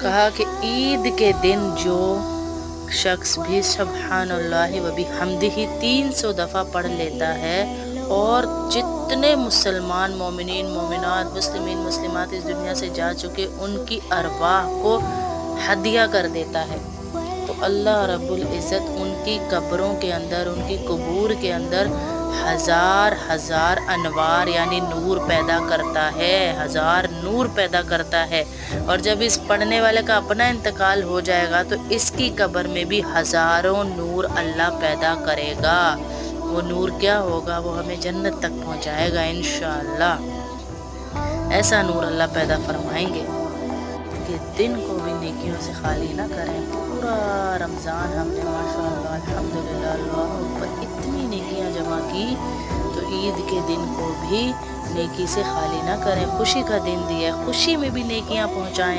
کہا کہ عید کے دن جو شخص بھی سبحان اللہ و بحمدہ 300 دفعہ پڑھ لیتا ہے اور جتنے مسلمان مومنین مومنات مسلمین مسلمات اس دنیا سے جا چکے ان کی ارواح کو ہدیہ کر دیتا ہے، تو اللہ رب العزت ان کی قبروں کے اندر ان کی قبور کے اندر ہزار ہزار انوار یعنی نور پیدا کرتا ہے، ہزار نور پیدا کرتا ہے، اور جب اس پڑھنے والے کا اپنا انتقال ہو جائے گا تو اس کی قبر میں بھی ہزاروں نور اللہ پیدا کرے گا۔ وہ نور کیا ہوگا؟ وہ ہمیں جنت تک پہنچائے گا انشاءاللہ۔ ایسا نور اللہ پیدا فرمائیں گے کہ دن کو بھی نیکیوں سے خالی نہ کریں۔ پورا رمضان ہم نے ماشاءاللہ الحمدللہ اللہ اکبر اتنی نیکیاں جمع کی، تو عید کے دن کو بھی نیکی سے خالی نہ کریں۔ خوشی کا دن دیا ہے، خوشی میں بھی نیکیاں پہنچائیں۔